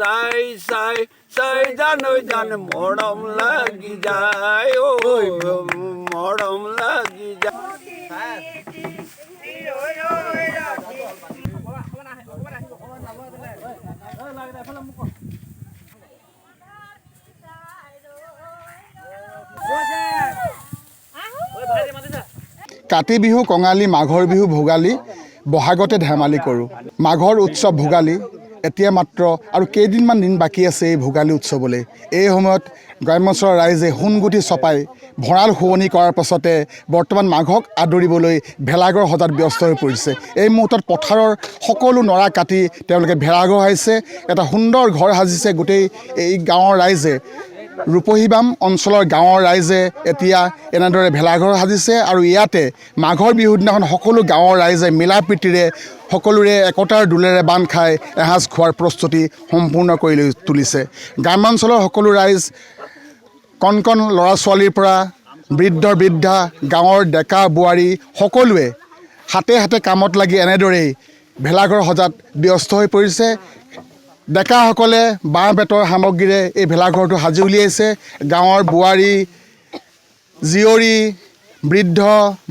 Sai sai sai জান মৰম লাগি যায় ও মৰম লাগি যায় কাতি বিহু কঙালী, মাঘৰ বিহু ভোগালী, বহাগতে ধেমালি কৰোঁ। মাঘৰ উৎসৱ ভোগালী এতিয়া মাত্ৰ আৰু কেইদিনমান দিন বাকী আছে এই ভোগালী উৎসৱলৈ। এই সময়ত গ্ৰাম্যাঞ্চলৰ ৰাইজে সোণগুটি চপাই ভঁৰাল শুৱনি কৰাৰ পাছতে বৰ্তমান মাঘক আদৰিবলৈ ভেলাঘৰ সজাত ব্যস্ত হৈ পৰিছে। এই মুহূৰ্তত পথাৰৰ সকলো নৰা কাটি তেওঁলোকে ভেলাঘৰ সাজিছে, এটা সুন্দৰ ঘৰ সাজিছে গোটেই এই গাঁৱৰ ৰাইজে। ৰূপহীবাম অঞ্চলৰ গাঁৱৰ ৰাইজে এতিয়া এনেদৰে ভেলাঘৰ সাজিছে আৰু ইয়াতে মাঘৰ বিহুৰ দিনাখন সকলো গাঁৱৰ ৰাইজে মিলা প্ৰীতিৰে সকলোৰে একতাৰ দোলেৰে বান্ধ খাই এসাঁজ খোৱাৰ প্ৰস্তুতি সম্পূৰ্ণ কৰি তুলিছে। গ্ৰাম্যাঞ্চলৰ সকলো ৰাইজ কণ কণ ল'ৰা ছোৱালীৰ পৰা বৃদ্ধা গাঁৱৰ ডেকা বোৱাৰী সকলোৱে হাতে হাতে কামত লাগি এনেদৰেই ভেলাঘৰ সজাত ব্যস্ত হৈ পৰিছে। ডেকাসকলে বাঁহ বেতৰ সামগ্ৰীৰে এই ভেলাঘৰটো সাজি উলিয়াইছে। গাঁৱৰ বোৱাৰী জীয়ৰী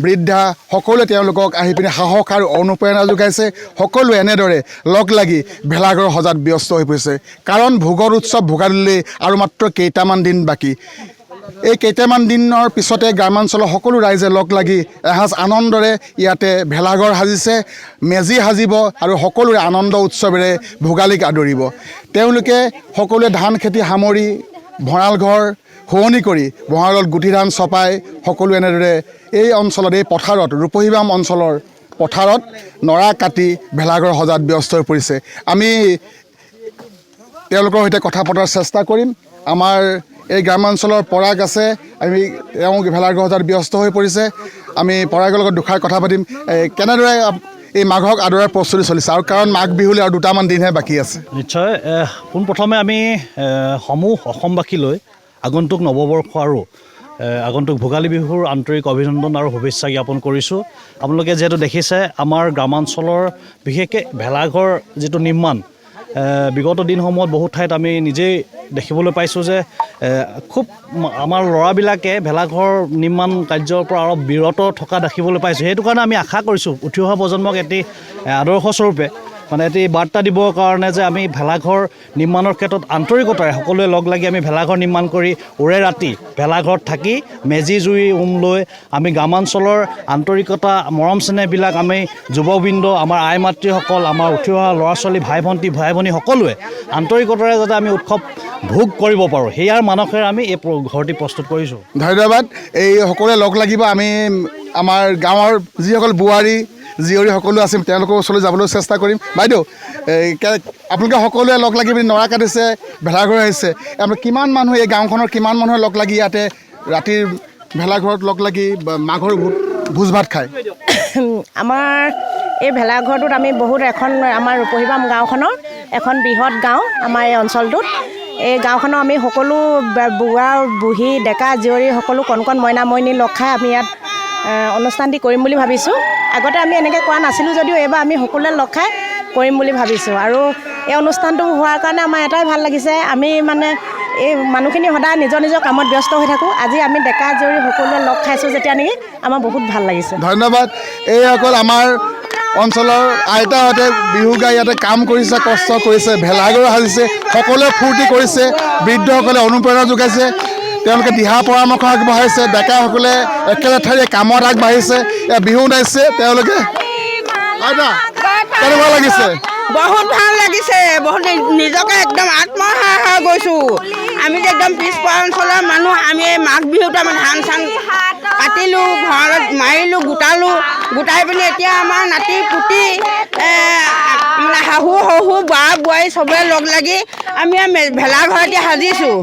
বৃদ্ধা সকলোৱে তেওঁলোকক আহি পিনে সাহস আৰু অনুপ্ৰেৰণা যোগাইছে। সকলোৱে এনেদৰে লগ লাগি ভেলাঘৰ সজাত ব্যস্ত হৈ পৰিছে, কাৰণ ভোগৰ উৎসৱ ভোগালীলৈ আৰু মাত্ৰ কেইটামান দিন বাকী। এই কেইটামান দিনৰ পিছতে গ্ৰাম্যাঞ্চলৰ সকলো ৰাইজে লগ লাগি এসাঁজ আনন্দৰে ইয়াতে ভেলাঘৰ সাজিছে, মেজি সাজিব আৰু সকলোৰে আনন্দ উৎসৱেৰে ভোগালীক আদৰিব। তেওঁলোকে সকলোৱে ধান খেতি সামৰি ভঁৰাল ঘৰ শুৱনি কৰি ভঁৰালত গুটি ধান চপাই সকলো এনেদৰে এই অঞ্চলত এই পথাৰত ৰূপহীবাম অঞ্চলৰ পথাৰত নৰা কাটি ভেলাঘৰ সজাত ব্যস্ত হৈ পৰিছে। আমি তেওঁলোকৰ সৈতে কথা পতাৰ চেষ্টা কৰিম। আমাৰ এই গ্ৰাম্যাঞ্চলৰ পৰাগ আছে, আমি তেওঁ ভেলাঘৰ সজাত ব্যস্ত হৈ পৰিছে। আমি পৰাগৰ লগত দুষাৰ কথা পাতিম। কেনেদৰে এই মাঘক আদৰাৰ প্ৰস্তুতি চলিছে, আৰু কাৰণ মাঘ বিহুলৈ আৰু দুটামান দিনহে বাকী আছে। নিশ্চয় পোনপ্ৰথমে আমি সমূহ অসমবাসীলৈ আগন্তুক নৱবৰ্ষ আৰু আগন্তুক ভোগালী বিহুৰ আন্তৰিক অভিনন্দন আৰু শুভেচ্ছা জ্ঞাপন কৰিছোঁ। আপোনালোকে যিহেতু দেখিছে আমাৰ গ্ৰামাঞ্চলৰ বিশেষকৈ ভেলাঘৰ যিটো নিৰ্মাণ বিগত দিনসমূহত বহুত ঠাইত আমি নিজেই দেখিবলৈ পাইছোঁ যে খুব আমাৰ ল'ৰাবিলাকে ভেলাঘৰ নিৰ্মাণ কাৰ্যৰ পৰা অলপ বিৰত থকা দেখিবলৈ পাইছোঁ। সেইটো কাৰণে আমি আশা কৰিছোঁ উঠি অহা প্ৰজন্মক এটি আদৰ্শস্বৰূপে মানে এটি বাৰ্তা দিবৰ কাৰণে যে আমি ভেলাঘৰ নিৰ্মাণৰ ক্ষেত্ৰত আন্তৰিকতাৰে সকলোৱে লগ লাগি আমি ভেলাঘৰ নিৰ্মাণ কৰি ওৰে ৰাতি ভেলাঘৰত থাকি মেজি জুই লৈ আমি গ্ৰামাঞ্চলৰ আন্তৰিকতা মৰম চেনেহবিলাক আমি যুৱবৃন্দ, আমাৰ আই মাতৃসকল, আমাৰ উঠি অহা ল'ৰা ছোৱালী, ভাই ভনী সকলোৱে আন্তৰিকতাৰে যাতে আমি উৎসৱ ভোগ কৰিব পাৰোঁ, সেয়াৰ মানসেৰে আমি এই ঘৰটি প্ৰস্তুত কৰিছোঁ। ধন্যবাদ। এই সকলোৱে লগ লাগিব। আমি আমাৰ গাঁৱৰ যিসকল বোৱাৰী জীয়ৰী সকলো আছে তেওঁলোকৰ ওচৰলৈ যাবলৈ চেষ্টা কৰিম। বাইদেউ, আপোনালোকে সকলোৱে লগ লাগি পিনি নৰা কাটিছে, ভেলাঘৰ আহিছে, কিমান মানুহ এই গাঁওখনৰ কিমান মানুহে লগ লাগি ইয়াতে ৰাতিৰ ভেলাঘৰত লগ লাগি মাঘৰ ভোজ ভাত খায়? আমাৰ এই ভেলাঘৰটোত আমি বহুত আমাৰ ৰূপহীবাম গাঁওখনৰ এখন বৃহৎ গাঁও আমাৰ এই অঞ্চলটোত। এই গাঁওখনৰ আমি সকলো বুঢ়া বুঢ়ী ডেকা জীয়ৰী সকলো কণ কণ মইনা মইনী লগ খাই আমি ইয়াত অনুষ্ঠানটি কৰিম বুলি ভাবিছোঁ। আগতে আমি এনেকৈ কৰা নাছিলোঁ যদিও এইবাৰ আমি সকলোৱে লগ খাই কৰিম বুলি ভাবিছোঁ। আৰু এই অনুষ্ঠানটো হোৱাৰ কাৰণে আমাৰ এটাই ভাল লাগিছে, আমি মানে এই মানুহখিনি সদায় নিজৰ কামত ব্যস্ত হৈ থাকোঁ। আজি আমি ডেকা জীয়ৰী সকলোৱে লগ খাইছোঁ যেতিয়া নেকি আমাৰ বহুত ভাল লাগিছে। ধন্যবাদ। এইসকল আমাৰ অঞ্চলৰ আইতাহঁতে বিহু গাই ইয়াতে কাম কৰিছে, কষ্ট কৰিছে, ভেলাঘৰ সাজিছে, সকলোৱে ফূৰ্তি কৰিছে, বৃদ্ধসকলে অনুপ্ৰেৰণা যোগাইছে। তেওঁলোকে দিহা পৰামৰ্শ আগবঢ়াইছে। ডেকাসকলে একেটা ঠাইৰে কামত আগবাঢ়িছে, বিহু নাচিছে তেওঁলোকে। আইতা কেনেকুৱা লাগিছে? বহুত ভাল লাগিছে, বহুত নিজকে একদম আত্মসহায় হৈ গৈছোঁ। আমি যে একদম পিছপৰা অঞ্চলৰ মানুহ, আমি এই মাঘ বিহুত আমি ধান চান কাটিলোঁ, ঘৰত মাৰিলোঁ, গোটাই পিনি এতিয়া আমাৰ নাতি পুতি মানে শাহু শহুৰ বোৱা বোৱাৰী চবেই লগ লাগি আমি ভেলাঘৰ এতিয়া সাজিছোঁ।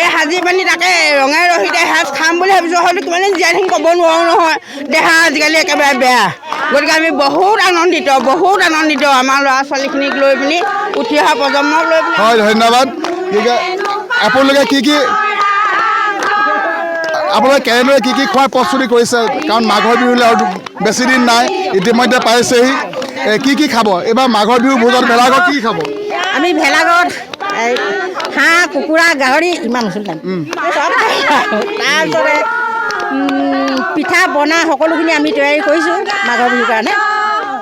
এই সাজি পানি তাকে ৰঙে ৰহিতে সাজ খাম বুলি ভাবিছোঁ। হয়তো কিমান দিন জীয়াই থাকিম ক'ব নোৱাৰোঁ নহয়, দেহা আজিকালি একেবাৰে বেয়া। গতিকে আমি বহুত আনন্দিত আমাৰ ল'ৰা ছোৱালীখিনিক লৈ পিনি, উঠি অহা প্ৰজন্মক লৈ পিনি। হয়, ধন্যবাদ। আপোনালোকে কেনেদৰে কি খোৱাৰ প্ৰস্তুতি কৰিছে? কাৰণ মাঘৰ বিহুলৈ আৰু বেছি দিন নাই, ইতিমধ্যে পাইছেহি। কি খাব এইবাৰ মাঘৰ বিহু ভোজত? ভেলাঘৰত কি খাব? আমি ভেলাঘৰত হাঁহ, কুকুৰা, গাহৰি ইমান তাৰপিছতে পিঠা পনা সকলোখিনি আমি তৈয়াৰী কৰিছোঁ মাঘৰ বিহুৰ কাৰণে।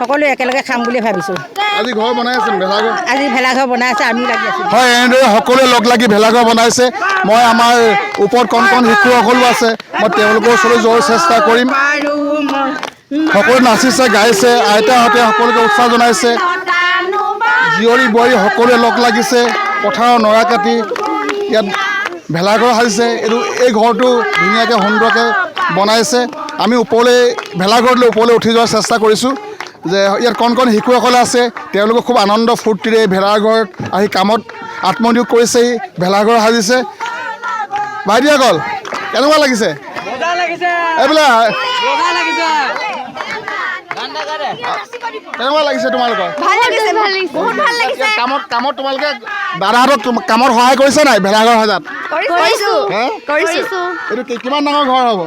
সকলোৱে একেলগে খাম বুলি ভাবিছোঁ। আজি ঘৰ বনাই আছে ভেলাঘৰ? আজি ভেলাঘৰ বনাই আছে, আমি লাগি আছোঁ। হয়, এনেদৰে সকলোৱে লগ লাগি ভেলাঘৰ বনাইছে। মই আমাৰ ওপৰত কণ শিশুসকলো আছে, মই তেওঁলোকৰ ওচৰলৈ যোৱাৰ চেষ্টা কৰিম। সকলোৱে নাচিছে, গাইছে, আইতাহঁতে সকলোকে উৎসাহ জনাইছে। জীয়ৰী বোৱাৰী সকলোৱে লগ লাগিছে, পথাৰৰ নৰা কাটি ইয়াত ভেলাঘৰ সাজিছে। এই ঘৰটো ধুনীয়াকৈ সুন্দৰকৈ বনাইছে। আমি ভেলাঘৰলৈ ওপৰলৈ উঠি যোৱাৰ চেষ্টা কৰিছোঁ। যে ইয়াত কণ শিশুসকলে আছে, তেওঁলোকে খুব আনন্দ ফূৰ্তিৰে ভেলাঘৰত আহি কামত আত্মনিয়োগ কৰিছেহি, ভেলাঘৰ সাজিছে। ভাইটিসকল কেনেকুৱা লাগিছে? এইবিলাক কেনেকুৱা লাগিছে তোমালোকৰ? কামত তোমালোকে দাদাহঁতক কামত সহায় কৰিছে নাই ভেলাঘৰ সাজাত? এইটো কিমান ডাঙৰ ঘৰ হ'ব?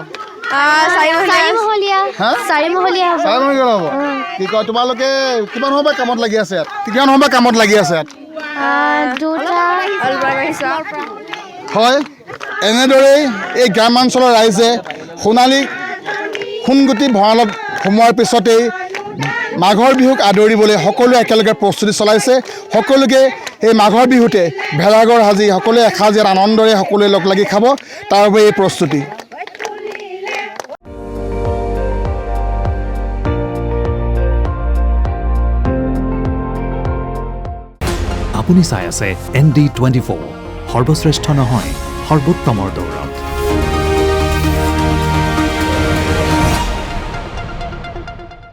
4 মহলীয়া হ'ব। কি কয় তোমালোকে কিমান সময় কামত লাগি আছে ইয়াত? হয়, এনেদৰেই এই গ্ৰামাঞ্চলৰ ৰাইজে সোণগুটি ভঁৰালত সোমোৱাৰ পিছতেই মাঘৰ বিহুক আদৰিবলৈ সকলোৱে একেলগে প্ৰস্তুতি চলাইছে। সকলোকে এই মাঘৰ বিহুতে ভেলাঘৰ সাজি সকলোৱে এসাঁজ ইয়াত আনন্দৰে সকলোৱে লগ লাগি খাব, তাৰ বাবে এই প্ৰস্তুতি। আপুনি চাই আছে ND24, সৰ্বশ্ৰেষ্ঠ নহয় সৰ্বোত্তমৰ দৌৰ।